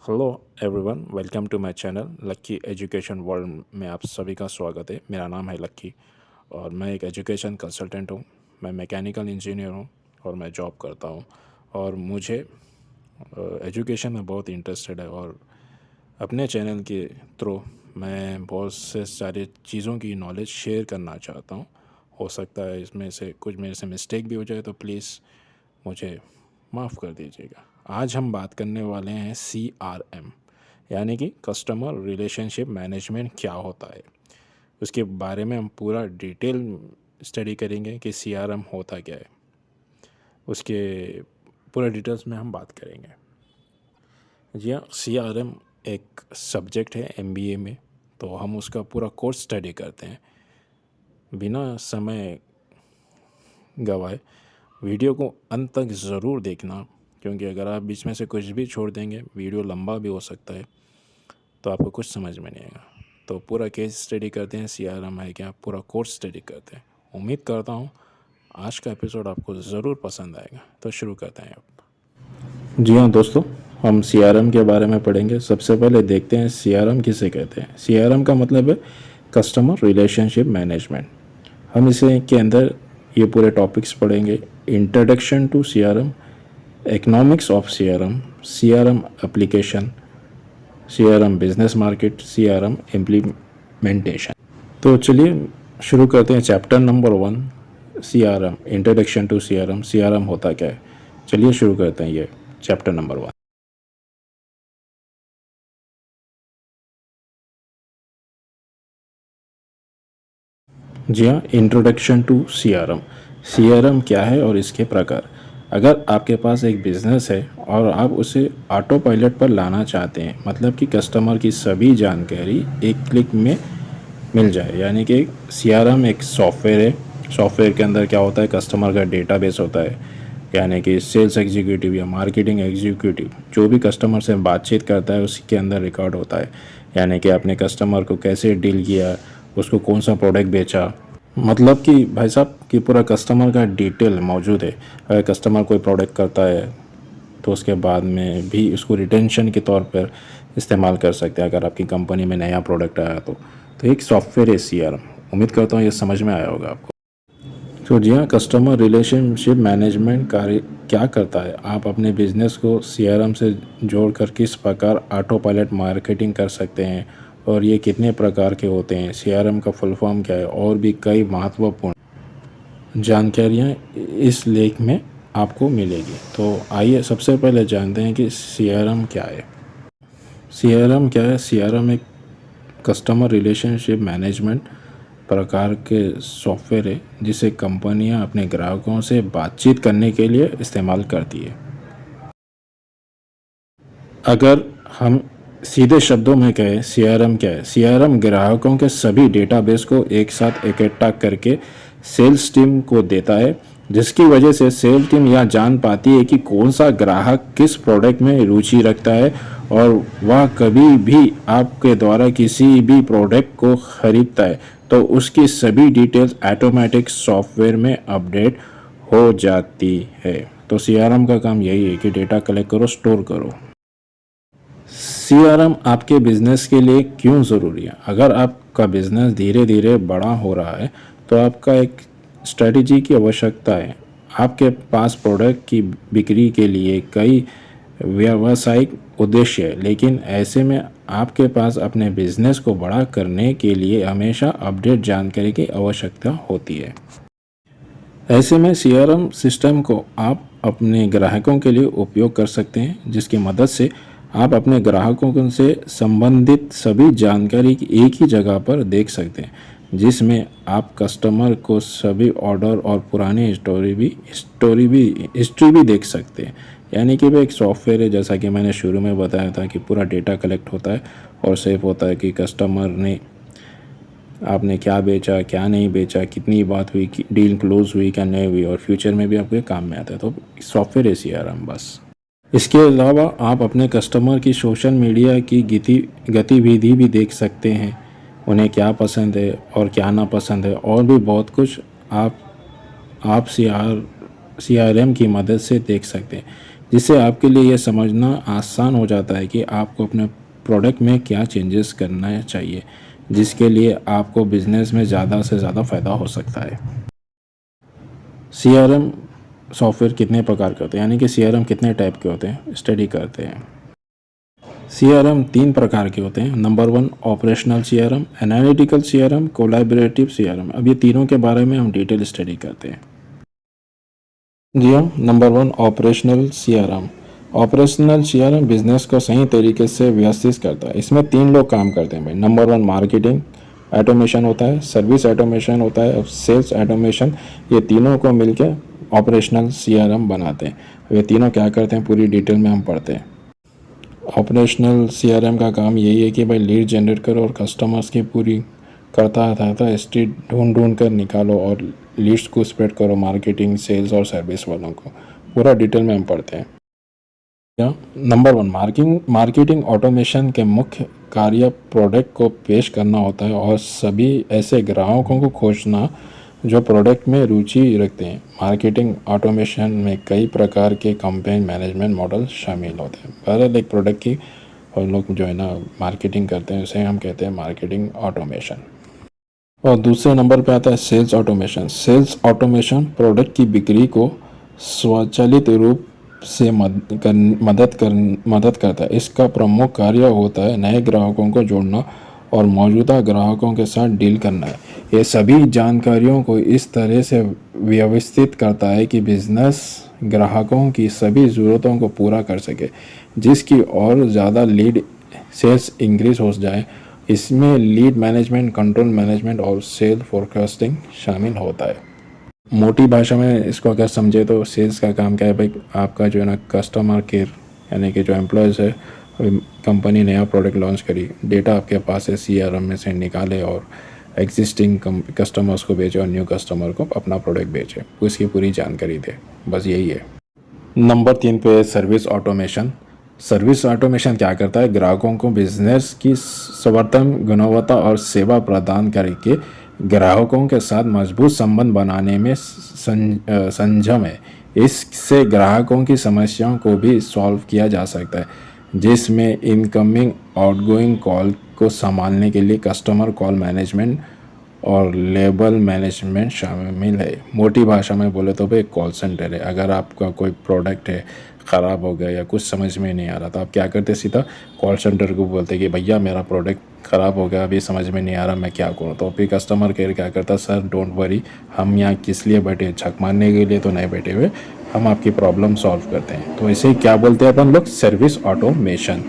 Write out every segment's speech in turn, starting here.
Hello everyone, welcome to my channel lucky education world में आप सभी का स्वागत है। मेरा नाम है लक्की और मैं एक एजुकेशन कंसल्टेंट हूँ। मैं मैकेनिकल इंजीनियर हूँ और मैं जॉब करता हूँ और मुझे एजुकेशन में बहुत इंटरेस्टेड है और अपने चैनल के थ्रू मैं बहुत से सारी चीज़ों की नॉलेज शेयर करना चाहता हूँ। हो सकता है इसमें से कुछ मेरे से मिस्टेक भी हो जाए तो प्लीज़ मुझे माफ़ कर दीजिएगा। आज हम बात करने वाले हैं CRM यानी कि कस्टमर रिलेशनशिप मैनेजमेंट क्या होता है। उसके बारे में हम पूरा डिटेल स्टडी करेंगे कि CRM होता क्या है। उसके पूरा डिटेल्स में हम बात करेंगे। जी हाँ, CRM एक सब्जेक्ट है MBA में, तो हम उसका पूरा कोर्स स्टडी करते हैं। बिना समय गवाए वीडियो को अंत तक ज़रूर देखना, क्योंकि अगर आप बीच में से कुछ भी छोड़ देंगे वीडियो लंबा भी हो सकता है तो आपको कुछ समझ में नहीं आएगा। तो पूरा केस स्टडी करते हैं, CRM है क्या, पूरा कोर्स स्टडी करते हैं। उम्मीद करता हूँ आज का एपिसोड आपको ज़रूर पसंद आएगा। तो शुरू करते हैं अब। जी हाँ दोस्तों, हम CRM के बारे में पढ़ेंगे। सबसे पहले देखते हैं CRM किसे कहते हैं। CRM का मतलब है कस्टमर रिलेशनशिप मैनेजमेंट। हम इसे के अंदर ये पूरे टॉपिक्स पढ़ेंगे। Introduction to CRM, economics of CRM application, CRM business market, CRM implementation. तो चलिए शुरू करते हैं। Chapter number 1, CRM, introduction to CRM होता क्या है। चलिए शुरू करते हैं ये चैप्टर नंबर 1। जी हाँ, इंट्रोडक्शन टू CRM क्या है और इसके प्रकार। अगर आपके पास एक बिज़नेस है और आप उसे ऑटो पायलट पर लाना चाहते हैं, मतलब कि कस्टमर की सभी जानकारी एक क्लिक में मिल जाए, यानी कि CRM एक सॉफ्टवेयर है। सॉफ्टवेयर के अंदर क्या होता है, कस्टमर का डेटाबेस होता है, यानी कि सेल्स एग्जीक्यूटिव या मार्केटिंग एग्जीक्यूटिव जो भी कस्टमर से बातचीत करता है उसके अंदर रिकॉर्ड होता है। यानी कि आपने कस्टमर को कैसे डील किया, उसको कौन सा प्रोडक्ट बेचा, मतलब कि भाई साहब कि पूरा कस्टमर का डिटेल मौजूद है। अगर कस्टमर कोई प्रोडक्ट करता है तो उसके बाद में भी उसको रिटेंशन के तौर पर इस्तेमाल कर सकते हैं। अगर आपकी कंपनी में नया प्रोडक्ट आया तो एक सॉफ्टवेयर है CRM। उम्मीद करता हूँ ये समझ में आया होगा आपको। तो जी हाँ, कस्टमर रिलेशनशिप मैनेजमेंट कार्य क्या करता है। आप अपने बिजनेस को CRM से जोड़कर किस प्रकार ऑटो पायलट मार्केटिंग कर सकते हैं और ये कितने प्रकार के होते हैं, CRM का फुल फॉर्म क्या है, और भी कई महत्वपूर्ण जानकारियाँ इस लेख में आपको मिलेगी। तो आइए सबसे पहले जानते हैं कि CRM क्या है। CRM क्या है। CRM एक कस्टमर रिलेशनशिप मैनेजमेंट प्रकार के सॉफ्टवेयर है जिसे कंपनियां अपने ग्राहकों से बातचीत करने के लिए इस्तेमाल करती है। अगर हम सीधे शब्दों में कहें CRM क्या है। CRM ग्राहकों के सभी डेटाबेस को एक साथ इकट्ठा करके सेल्स टीम को देता है, जिसकी वजह से सेल्स टीम यह जान पाती है कि कौन सा ग्राहक किस प्रोडक्ट में रुचि रखता है और वह कभी भी आपके द्वारा किसी भी प्रोडक्ट को खरीदता है तो उसकी सभी डिटेल्स ऑटोमेटिक सॉफ्टवेयर में अपडेट हो जाती है। तो CRM का काम यही है कि डेटा कलेक्ट करो, स्टोर करो। CRM आपके बिजनेस के लिए क्यों ज़रूरी है। अगर आपका बिजनेस धीरे धीरे बड़ा हो रहा है तो आपका एक स्ट्रेटजी की आवश्यकता है। आपके पास प्रोडक्ट की बिक्री के लिए कई व्यावसायिक उद्देश्य है, लेकिन ऐसे में आपके पास अपने बिजनेस को बड़ा करने के लिए हमेशा अपडेट जानकारी की आवश्यकता होती है। ऐसे में CRM सिस्टम को आप अपने ग्राहकों के लिए उपयोग कर सकते हैं, जिसकी मदद से आप अपने ग्राहकों से संबंधित सभी जानकारी एक ही जगह पर देख सकते हैं, जिसमें आप कस्टमर को सभी ऑर्डर और पुरानी हिस्ट्री भी देख सकते हैं। यानी कि वो एक सॉफ्टवेयर है, जैसा कि मैंने शुरू में बताया था कि पूरा डेटा कलेक्ट होता है और सेव होता है कि कस्टमर ने आपने क्या बेचा, क्या नहीं बेचा, कितनी बात हुई, डील क्लोज हुई क्या नहीं हुई, और फ्यूचर में भी आपके काम में आता है। तो सॉफ्टवेयर है CRM बस। इसके अलावा आप अपने कस्टमर की सोशल मीडिया की गतिविधि भी देख सकते हैं, उन्हें क्या पसंद है और क्या ना पसंद है, और भी बहुत कुछ आप CRM की मदद से देख सकते हैं। जिससे आपके लिए ये समझना आसान हो जाता है कि आपको अपने प्रोडक्ट में क्या चेंजेस करना चाहिए, जिसके लिए आपको बिज़नेस में ज़्यादा से ज़्यादा फ़ायदा हो सकता है। सीआरएम सॉफ्टवेयर कितने प्रकार के होते हैं, यानी कि सीआरएम कितने टाइप के होते हैं, स्टडी करते हैं। सीआरएम 3 प्रकार के होते हैं। Number 1 operational CRM, analytical CRM, collaborative CRM. अब ये तीनों के बारे में हम डिटेल स्टडी करते हैं। जी हाँ, number 1 operational CRM. Operational CRM business को सही तरीके से व्यवस्थित करता है। इसमें 3 लोग काम करते हैं भाई। नंबर 1 मार्केटिंग ऑटोमेशन होता है, सर्विस ऑटोमेशन होता है और सेल्स ऑटोमेशन। ये तीनों को मिलकर ऑपरेशनल सीआरएम बनाते हैं। ये तीनों क्या करते हैं पूरी डिटेल में हम पढ़ते हैं। ऑपरेशनल सीआरएम का काम यही है कि भाई लीड जनरेट करो और कस्टमर्स की पूरी करता था हिस्ट्री ढूंढ कर निकालो और लीड्स को स्प्रेड करो मार्केटिंग, सेल्स और सर्विस वालों को। पूरा डिटेल में हम पढ़ते हैं। नंबर 1 मार्केटिंग ऑटोमेशन के मुख्य कार्य प्रोडक्ट को पेश करना होता है और सभी ऐसे ग्राहकों को खोजना जो प्रोडक्ट में रुचि रखते हैं। मार्केटिंग ऑटोमेशन में कई प्रकार के कैंपेन मैनेजमेंट मॉडल शामिल होते हैं। बहरहाल एक प्रोडक्ट की और लोग जो है ना मार्केटिंग करते हैं उसे हम कहते हैं मार्केटिंग ऑटोमेशन। और दूसरे नंबर पे आता है sales automation. Sales automation product की बिक्री को स्वचालित रूप से मदद करता है। इसका प्रमुख कार्य होता है नए ग्राहकों को जोड़ना और मौजूदा ग्राहकों के साथ डील करना है। ये सभी जानकारियों को इस तरह से व्यवस्थित करता है कि बिजनेस ग्राहकों की सभी ज़रूरतों को पूरा कर सके, जिसकी और ज़्यादा लीड सेल्स इंक्रीज हो जाए। इसमें लीड मैनेजमेंट, कंट्रोल मैनेजमेंट और सेल फोरकास्टिंग शामिल होता है। मोटी भाषा में इसको अगर समझे तो सेल्स का काम क्या है भाई, आपका जो है ना कस्टमर केयर यानी कि जो एम्प्लॉयज़ है, कंपनी नया प्रोडक्ट लॉन्च करी, डेटा आपके पास है सीआरएम में से निकाले और एग्जिस्टिंग कस्टमर्स को भेजे और न्यू कस्टमर को अपना प्रोडक्ट बेचे, उसकी पूरी जानकारी दे। बस यही है। नंबर 3 पे सर्विस ऑटोमेशन। सर्विस ऑटोमेशन क्या करता है, ग्राहकों को बिजनेस की सर्वोत्तम गुणवत्ता और सेवा प्रदान करके ग्राहकों के साथ मजबूत संबंध बनाने में संयम है। इससे ग्राहकों की समस्याओं को भी सॉल्व किया जा सकता है, जिसमें इनकमिंग आउटगोइंग कॉल को संभालने के लिए कस्टमर कॉल मैनेजमेंट और लेबल मैनेजमेंट शामिल है। मोटी भाषा में बोले तो भाई कॉल सेंटर है। अगर आपका कोई प्रोडक्ट है ख़राब हो गया या कुछ समझ में नहीं आ रहा तो आप क्या करते, सीधा कॉल सेंटर को बोलते कि भैया मेरा प्रोडक्ट ख़राब हो गया, अभी समझ में नहीं आ रहा, मैं क्या करूँ। तो फिर कस्टमर केयर क्या करता, सर डोंट वरी, हम यहाँ किस लिए बैठे, छक मारने के लिए तो नहीं बैठे हुए, हम आपकी प्रॉब्लम सॉल्व करते हैं। तो इसे क्या बोलते हैं अपन लोग, सर्विस ऑटोमेशन।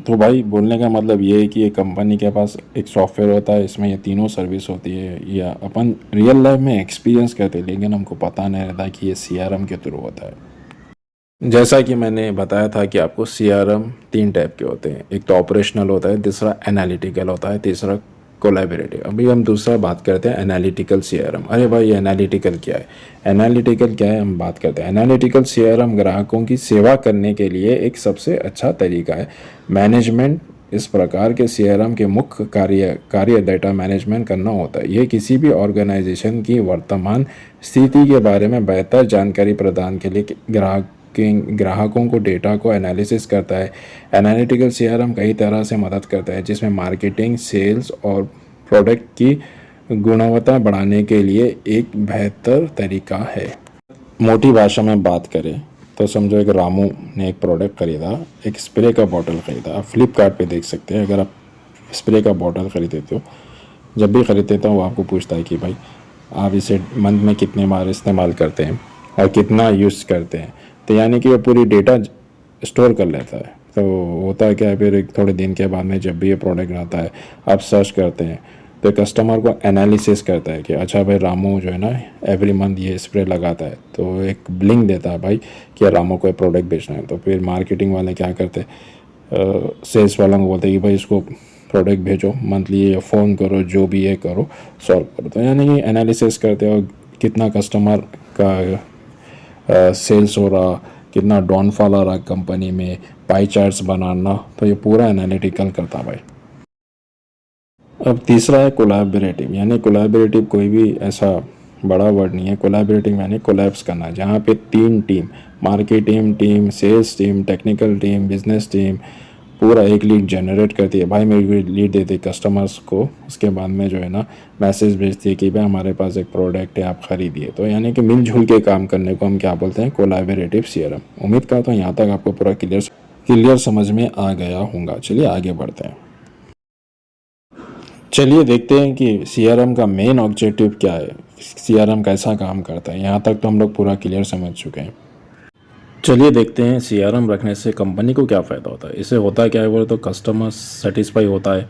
तो भाई बोलने का मतलब ये है कि ये कंपनी के पास एक सॉफ्टवेयर होता है, इसमें ये तीनों सर्विस होती है, या अपन रियल लाइफ में एक्सपीरियंस करते हैं लेकिन हमको पता नहीं रहता कि ये सीआरएम के थ्रू होता है। जैसा कि मैंने बताया था कि आपको सीआरएम 3 टाइप के होते हैं। एक तो ऑपरेशनल होता है, दूसरा एनालिटिकल होता है, तीसरा कोलैबोरेटिव। अभी हम दूसरा बात करते हैं एनालिटिकल सीआरएम। अरे भाई एनालिटिकल क्या है, एनालिटिकल क्या है हम बात करते हैं। एनालिटिकल सीआरएम ग्राहकों की सेवा करने के लिए एक सबसे अच्छा तरीका है। मैनेजमेंट इस प्रकार के सीआरएम के मुख्य कार्य डेटा मैनेजमेंट करना होता है। यह किसी भी ऑर्गेनाइजेशन की वर्तमान स्थिति के बारे में बेहतर जानकारी प्रदान के लिए ग्राहकों को डेटा को एनालिसिस करता है। एनालिटिकल सीआरएम कई तरह से मदद करता है, जिसमें मार्केटिंग, सेल्स और प्रोडक्ट की गुणवत्ता बढ़ाने के लिए एक बेहतर तरीका है। मोटी भाषा में बात करें तो समझो एक रामू ने एक प्रोडक्ट खरीदा, एक स्प्रे का बॉटल खरीदा। आप फ्लिपकार्ट पे देख सकते हैं, अगर आप स्प्रे का बॉटल खरीदते हो, जब भी खरीदते हो वो आपको पूछता है कि भाई आप इसे मंथ में कितने बार इस्तेमाल करते हैं और कितना यूज़ करते हैं। तो यानी कि वो पूरी डेटा स्टोर कर लेता है। तो होता है क्या है, फिर एक थोड़े दिन के बाद में जब भी ये प्रोडक्ट आता है आप सर्च करते हैं तो कस्टमर को एनालिसिस करता है कि अच्छा भाई रामू जो है ना एवरी मंथ ये स्प्रे लगाता है, तो एक ब्लिंक देता है भाई कि रामू को प्रोडक्ट बेचना है। तो फिर मार्केटिंग वाले क्या करते हैं, सेल्स वालों को बोलते हैं कि भाई इसको प्रोडक्ट भेजो, मंथली या फ़ोन करो, जो भी ये करो, सॉल्व करो। तो यानी कि एनालिसिस करते हो कितना कस्टमर का सेल्स हो रहा, कितना डाउनफॉल आ रहा कंपनी में, पाई चार्ट्स बनाना। तो ये पूरा एनालिटिकल करता भाई। अब तीसरा है कोलैबोरेटिव, यानी कोलैबोरेटिव कोई भी ऐसा बड़ा वर्ड नहीं है। कोलैबोरेटिव यानी कोलैप्स करना, जहाँ पे 3 team, marketing team, sales team, technical team, business team पूरा एक लीड जनरेट करती है। भाई मेरी लीड देती है कस्टमर्स को, उसके बाद में जो है ना मैसेज भेजती है कि भाई हमारे पास एक प्रोडक्ट है, आप खरीदिए। तो यानी कि मिलजुल के काम करने को हम क्या बोलते हैं, कोलैबोरेटिव सीआरएम। उम्मीद करता हूँ यहाँ तक आपको पूरा क्लियर समझ में आ गया होगा। चलिए आगे बढ़ते हैं। चलिए देखते हैं कि सीआरएम का मेन ऑब्जेक्टिव क्या है, सीआरएम कैसा काम करता है। यहाँ तक तो हम लोग पूरा क्लियर समझ चुके हैं। चलिए देखते हैं सीआरएम रखने से कंपनी को क्या फ़ायदा होता है। इससे होता क्या है बोले तो कस्टमर सेटिस्फाई होता है,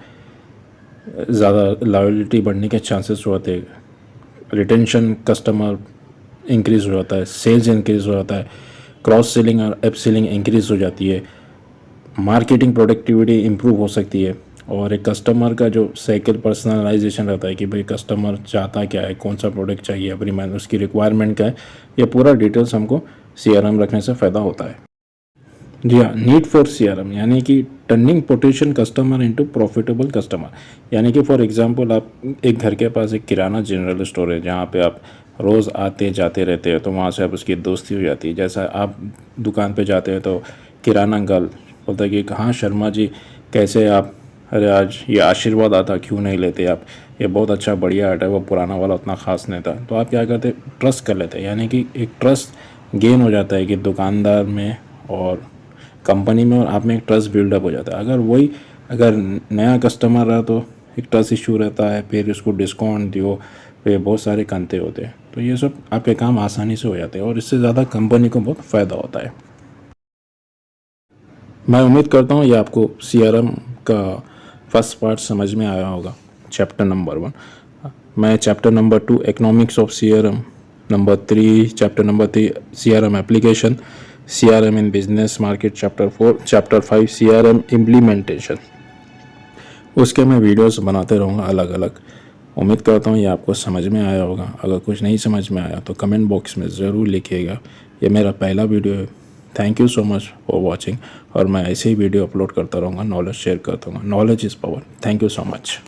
ज़्यादा लॉयल्टी बढ़ने के चांसेस होते हैं, रिटेंशन कस्टमर इंक्रीज़ हो जाता है, सेल्स इंक्रीज़ हो जाता है, क्रॉस सेलिंग और एप सेलिंग इंक्रीज़ हो जाती है, मार्केटिंग प्रोडक्टिविटी इंप्रूव हो सकती है। और एक कस्टमर का जो साइकिल पर्सनलाइजेशन रहता है कि भाई कस्टमर चाहता क्या है, कौन सा प्रोडक्ट चाहिए, एवरी मंथ उसकी रिक्वायरमेंट क्या है, ये पूरा डिटेल्स हमको सीआरएम रखने से फ़ायदा होता है। जी हाँ, नीड फॉर सीआरएम यानी कि turning potential customer into profitable customer. यानी कि फॉर एग्जांपल आप एक घर के पास एक किराना जनरल स्टोर है जहाँ पे आप रोज़ आते जाते रहते हैं, तो वहाँ से आप उसकी दोस्ती हो जाती है। जैसा आप दुकान पे जाते हैं तो किराना गर्ल बोलता है कि हाँ शर्मा जी कैसे आप, अरे आज ये आशीर्वाद आता क्यों नहीं लेते आप, ये बहुत अच्छा बढ़िया आटा है, वो पुराना वाला उतना ख़ास नहीं था। तो आप क्या करते, ट्रस्ट कर लेते हैं। यानी कि एक ट्रस्ट गेन हो जाता है कि दुकानदार में और कंपनी में और आप में एक ट्रस्ट बिल्डअप हो जाता है। अगर नया कस्टमर रहा तो एक ट्रस्ट इशू रहता है, फिर उसको डिस्काउंट दियो, फिर बहुत सारे कंते होते हैं। तो ये सब आपके काम आसानी से हो जाते हैं और इससे ज़्यादा कंपनी को बहुत फ़ायदा होता है। मैं उम्मीद करता हूँ ये आपको सीआरएम का फर्स्ट पार्ट समझ में आया होगा, चैप्टर नंबर 1। मैं chapter number 2 economics of CRM, number 3 chapter number 3 CRM application, CRM in business market chapter 4, chapter 5 CRM implementation, उसके मैं वीडियोस बनाते रहूँगा अलग अलग। उम्मीद करता हूँ ये आपको समझ में आया होगा। अगर कुछ नहीं समझ में आया तो कमेंट बॉक्स में ज़रूर लिखिएगा। ये मेरा पहला वीडियो है। Thank you so much for watching. और मैं ऐसे ही वीडियो अपलोड करता रहूँगा, नॉलेज शेयर करता रहूँगा। Knowledge is power. Thank you so much.